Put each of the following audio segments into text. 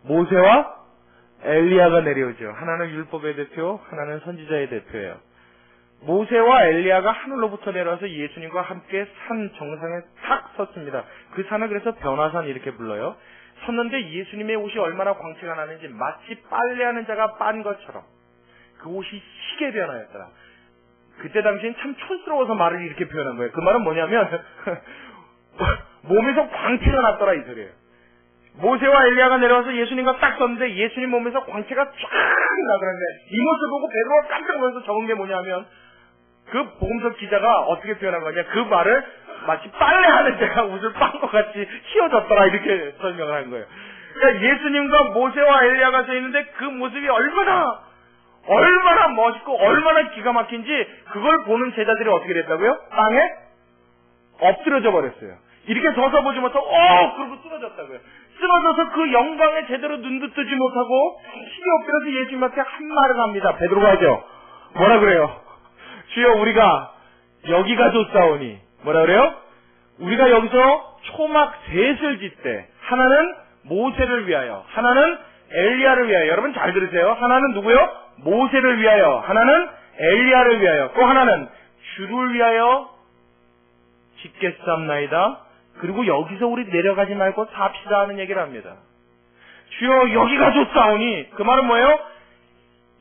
모세와 엘리야가 내려오죠. 하나는 율법의 대표, 하나는 선지자의 대표예요. 모세와 엘리야가 하늘로부터 내려와서 예수님과 함께 산 정상에 탁 섰습니다. 그 산을 그래서 변화산 이렇게 불러요. 섰는데 예수님의 옷이 얼마나 광채가 나는지 마치 빨래하는 자가 빤 것처럼 그 옷이 희게 변하였더라. 그때 당시엔 참 촌스러워서 말을 이렇게 표현한 거예요. 그 말은 뭐냐면 몸에서 광채가 났더라 이 소리예요. 모세와 엘리야가 내려와서 예수님과 딱 섰는데 예수님 몸에서 광채가 쫙 나더라는데 이 모습을 보고 베드로가 깜짝 놀라서 적은 게 뭐냐면 그 복음서 기자가 어떻게 표현한 거냐, 그 말을 마치 빨래하는 자가 옷을 빤 것 같이 휘어졌더라 이렇게 설명을 한 거예요. 그러니까 예수님과 모세와 엘리야가 서 있는데 그 모습이 얼마나 멋있고 얼마나 기가 막힌지 그걸 보는 제자들이 어떻게 됐다고요? 땅에 엎드려져 버렸어요. 이렇게 서서 보지 못하고 그러고 쓰러졌다고요. 쓰러져서 그 영광에 제대로 눈도 뜨지 못하고 힘이 엎드려서 예수님한테 한 말을 합니다. 베드로가 하죠. 뭐라 그래요? 주여, 우리가 여기가 좋사오니. 뭐라 그래요? 우리가 여기서 초막 셋을 짓되 하나는 모세를 위하여, 하나는 엘리야를 위하여. 여러분 잘 들으세요. 하나는 누구요? 모세를 위하여, 하나는 엘리야를 위하여, 또 하나는 주를 위하여 짓겠사옵나이다. 그리고 여기서 우리 내려가지 말고 삽시다 하는 얘기를 합니다. 주여, 여기가 좋사오니. 그 말은 뭐예요?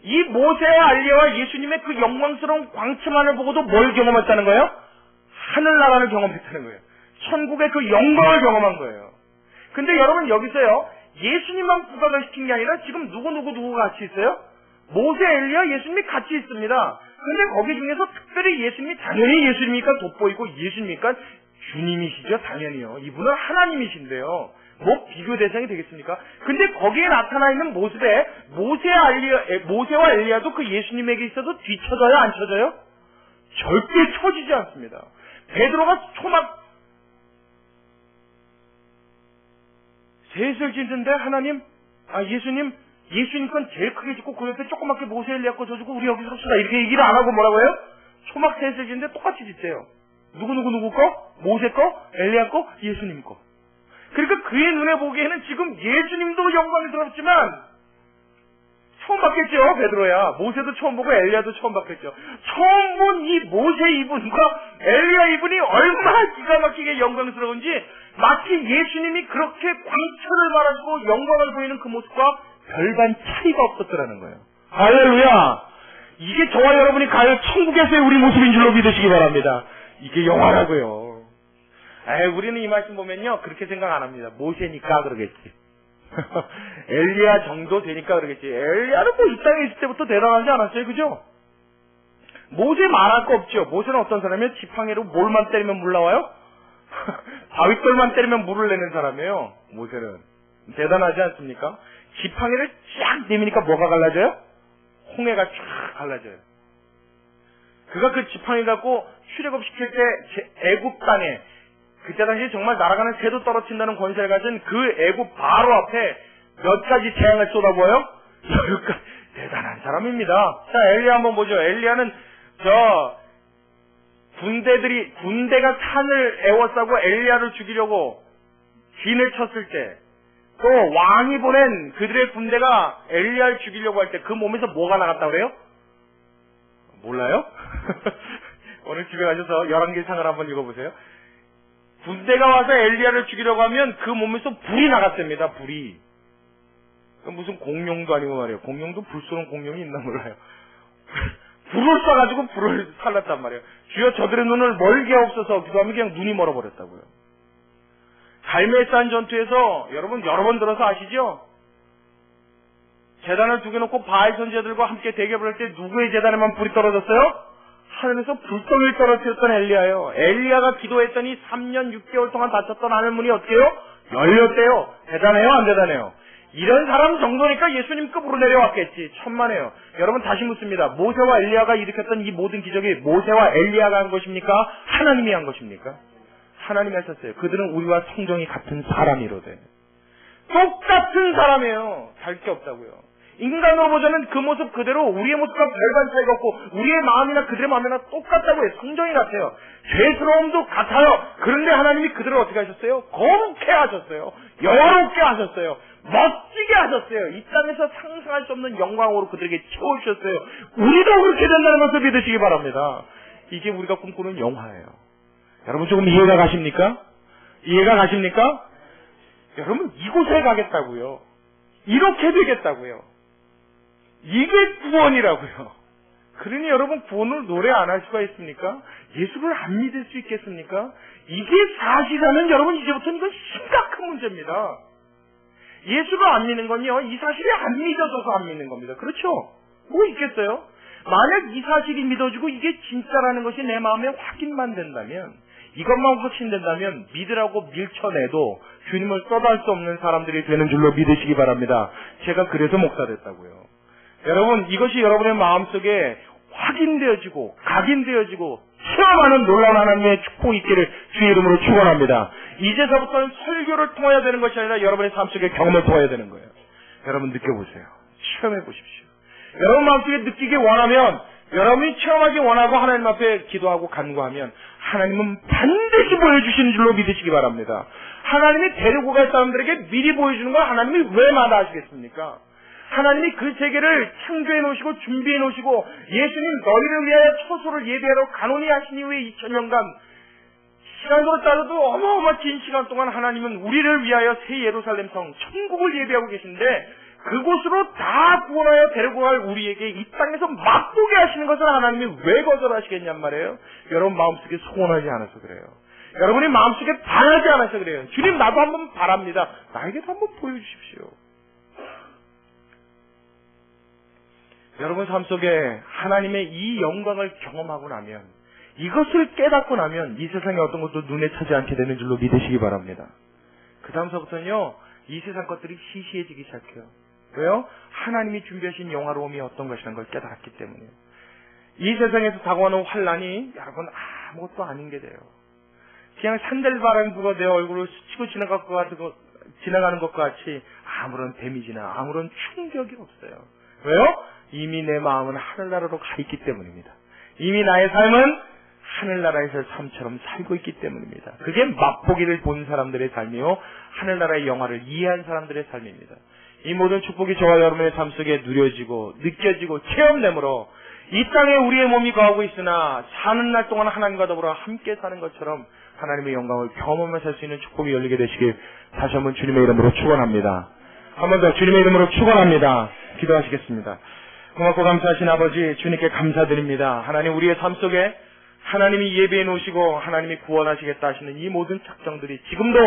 이 모세와 엘리야와 예수님의 그 영광스러운 광채만을 보고도 뭘 경험했다는 거예요? 하늘나라를 경험했다는 거예요. 천국의 그 영광을 경험한 거예요. 근데 여러분 여기서요, 예수님만 부각을 시킨 게 아니라 지금 누구가 같이 있어요? 모세, 엘리야, 예수님이 같이 있습니다. 근데 거기 중에서 특별히 예수님이, 당연히 예수님이니까 돋보이고 예수님이니까 주님이시죠, 당연히요. 이분은 하나님이신데요. 뭐 비교 대상이 되겠습니까? 근데 거기에 나타나 있는 모습에 모세와 엘리야도 그 예수님에게 있어도 뒤쳐져요, 안 쳐져요? 절대 쳐지지 않습니다. 베드로가 초막 셋을 짓는데 예수님 건 제일 크게 짓고 그 옆에 조그맣게 모세, 엘리야 거 줘주고 우리 여기서 섭시다 이렇게 얘기를 안 하고 뭐라고 해요? 초막 셋을 짓는데 똑같이 짓대요. 누구 거? 모세 거? 엘리야 거? 예수님 거. 그러니까 그의 눈에 보기에는 지금 예수님도 영광스럽지만 처음 봤겠죠, 베드로야. 모세도 처음 보고 엘리야도 처음 봤겠죠. 처음 본 이 모세 이분과 엘리야 이분이 얼마나 기가 막히게 영광스러운지 마치 예수님이 그렇게 광채를 말하고 영광을 보이는 그 모습과 별반 차이가 없었더라는 거예요. 할렐루야! 이게 저와 여러분이 갈 천국에서의 우리 모습인 줄로 믿으시기 바랍니다. 이게 영화라고요. 우리는 이 말씀 보면요, 그렇게 생각 안 합니다. 모세니까 그러겠지. 엘리야 정도 되니까 그러겠지. 엘리야는 뭐 이 땅에 있을 때부터 대단하지 않았어요, 그죠? 모세 말할 거 없죠. 모세는 어떤 사람이에요? 지팡이로 뭘만 때리면 물 나와요? 바윗돌만 때리면 물을 내는 사람이에요. 모세는 대단하지 않습니까? 지팡이를 쫙 내미니까 뭐가 갈라져요? 홍해가 쫙 갈라져요. 그가 그 지팡이 갖고 출애굽시킬 때 애굽 땅에 그때 당시 정말 날아가는 새도 떨어진다는 권세를 가진 그 애굽 바로 앞에 몇 가지 재앙을 쏟아부어요? 대단한 사람입니다. 자, 엘리야 한번 보죠. 엘리야는 군대가 산을 에워싸고 엘리야를 죽이려고 진을 쳤을 때, 또 왕이 보낸 그들의 군대가 엘리야를 죽이려고 할 때 그 몸에서 뭐가 나갔다고 그래요? 몰라요? 오늘 집에 가셔서 열왕기상을 한번 읽어보세요. 군대가 와서 엘리야를 죽이려고 하면 그 몸에서 불이 나갔답니다. 불이. 무슨 공룡도 아니고 말이에요. 공룡도 불 쏘는 공룡이 있나 몰라요. 불을 쏴가지고 불을 살랐단 말이에요. 주여 저들의 눈을 멀게 없어서 기도하면 그냥 눈이 멀어버렸다고요. 갈멜산 전투에서 여러분 여러 번 들어서 아시죠? 제단을 두 개 놓고 바알 선지자들과 함께 대결을 할 때 누구의 제단에만 불이 떨어졌어요? 하늘에서 불덩이를 떨어뜨렸던 엘리야예요. 엘리야가 기도했더니 3년 6개월 동안 닫혔던 하늘문이 어떻게 해요? 열렸대요. 대단해요, 안 대단해요? 이런 사람 정도니까 예수님급으로 내려왔겠지. 천만에요. 여러분 다시 묻습니다. 모세와 엘리야가 일으켰던 이 모든 기적이 모세와 엘리야가 한 것입니까? 하나님이 한 것입니까? 하나님이 하셨어요. 그들은 우리와 성정이 같은 사람이로되. 똑같은 사람이에요. 다를 게 없다고요. 인간으로 보자면 그 모습 그대로 우리의 모습과 별반 차이가 없고 우리의 마음이나 그들의 마음이나 똑같다고 해요. 성정이 같아요. 죄스러움도 같아요. 그런데 하나님이 그들을 어떻게 하셨어요? 거룩해 하셨어요. 영화롭게 하셨어요. 멋지게 하셨어요. 이 땅에서 상상할 수 없는 영광으로 그들에게 채워주셨어요. 우리도 그렇게 된다는 것을 믿으시기 바랍니다. 이게 우리가 꿈꾸는 영화예요. 여러분 조금 이해가 가십니까? 이해가 가십니까? 여러분 이곳에 가겠다고요. 이렇게 되겠다고요. 이게 구원이라고요. 그러니 여러분 구원을 노래 안 할 수가 있습니까? 예수를 안 믿을 수 있겠습니까? 이게 사실이라면 여러분 이제부터는 이건 심각한 문제입니다. 예수를 안 믿는 건요, 이 사실이 안 믿어져서 안 믿는 겁니다. 그렇죠? 뭐 있겠어요? 만약 이 사실이 믿어지고 이게 진짜라는 것이 내 마음에 확인만 된다면, 이것만 확신된다면 믿으라고 밀쳐내도 주님을 떠날 수 없는 사람들이 되는 줄로 믿으시기 바랍니다. 제가 그래서 목사 됐다고요. 여러분 이것이 여러분의 마음속에 확인되어지고 각인되어지고 체험하는 놀라운 하나님의 축복이 있기를 주의 이름으로 축원합니다. 이제서부터는 설교를 통해야 되는 것이 아니라 여러분의 삶 속에 경험을 통해야 되는 거예요. 여러분 느껴보세요. 체험해 보십시오. 여러분 마음속에 느끼기 원하면, 여러분이 체험하기 원하고 하나님 앞에 기도하고 간구하면 하나님은 반드시 보여주시는 줄로 믿으시기 바랍니다. 하나님이 데리고 갈 사람들에게 미리 보여주는 걸 하나님이 왜 마다하시겠습니까? 하나님이 그 세계를 창조해 놓으시고 준비해 놓으시고 예수님 너희를 위하여 초소를 예배하러 가노니 하신 이후에 2000년간 시간으로 따져도 어마어마 긴 시간 동안 하나님은 우리를 위하여 새 예루살렘 성 천국을 예배하고 계신데 그곳으로 다 구원하여 데리고 갈 우리에게 이 땅에서 맛보게 하시는 것을 하나님이 왜 거절하시겠냔 말이에요. 여러분 마음속에 소원하지 않아서 그래요. 여러분이 마음속에 바라지 않아서 그래요. 주님 나도 한번 바랍니다. 나에게도 한번 보여주십시오. 여러분 삶 속에 하나님의 이 영광을 경험하고 나면, 이것을 깨닫고 나면 이 세상의 어떤 것도 눈에 차지 않게 되는 줄로 믿으시기 바랍니다. 그 다음서부터는요, 이 세상 것들이 시시해지기 시작해요. 왜요? 하나님이 준비하신 영화로움이 어떤 것이라는 걸 깨달았기 때문에요. 이 세상에서 다가오는 환란이 여러분 아무것도 아닌 게 돼요. 그냥 산들바람 부가 내 얼굴을 스치고 지나가는 것과 같이 아무런 데미지나 아무런 충격이 없어요. 왜요? 이미 내 마음은 하늘나라로 가 있기 때문입니다. 이미 나의 삶은 하늘나라에서 삶처럼 살고 있기 때문입니다. 그게 맛보기를 본 사람들의 삶이요, 하늘나라의 영화를 이해한 사람들의 삶입니다. 이 모든 축복이 저와 여러분의 삶 속에 누려지고 느껴지고 체험됨으로 이 땅에 우리의 몸이 거하고 있으나 사는 날 동안 하나님과 더불어 함께 사는 것처럼 하나님의 영광을 경험하며 살 수 있는 축복이 열리게 되시길 다시 한번 주님의 이름으로 축원합니다. 한 번 더 주님의 이름으로 축원합니다. 기도하시겠습니다. 고맙고 감사하신 아버지, 주님께 감사드립니다. 하나님 우리의 삶 속에 하나님이 예배해 놓으시고 하나님이 구원하시겠다 하시는 이 모든 작정들이 지금도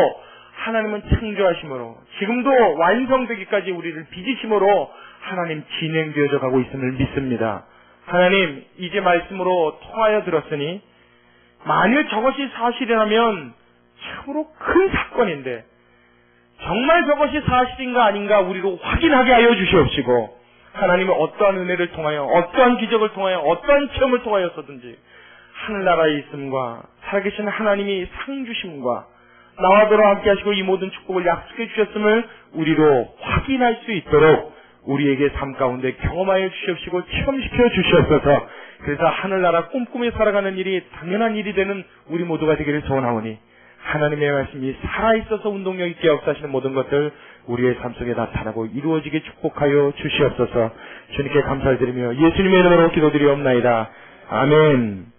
하나님은 창조하심으로, 지금도 완성되기까지 우리를 빚으심으로 하나님 진행되어져 가고 있음을 믿습니다. 하나님 이제 말씀으로 통하여 들었으니 만일 저것이 사실이라면 참으로 큰 사건인데 정말 저것이 사실인가 아닌가 우리로 확인하게 하여 주시옵시고, 하나님은 어떠한 은혜를 통하여 어떠한 기적을 통하여 어떠한 체험을 통하여서든지 하늘나라에 있음과 살아계신 하나님이 상 주심과 나와 더러 함께 하시고 이 모든 축복을 약속해 주셨음을 우리로 확인할 수 있도록 우리에게 삶 가운데 경험하여 주시옵시고 체험시켜 주시옵소서. 그래서 하늘나라 꿈꾸며 살아가는 일이 당연한 일이 되는 우리 모두가 되기를 소원하오니 하나님의 말씀이 살아있어서 운동력 있게 역사하시는 모든 것들 우리의 삶 속에 나타나고 이루어지게 축복하여 주시옵소서. 주님께 감사를 드리며 예수님의 이름으로 기도드리옵나이다. 아멘.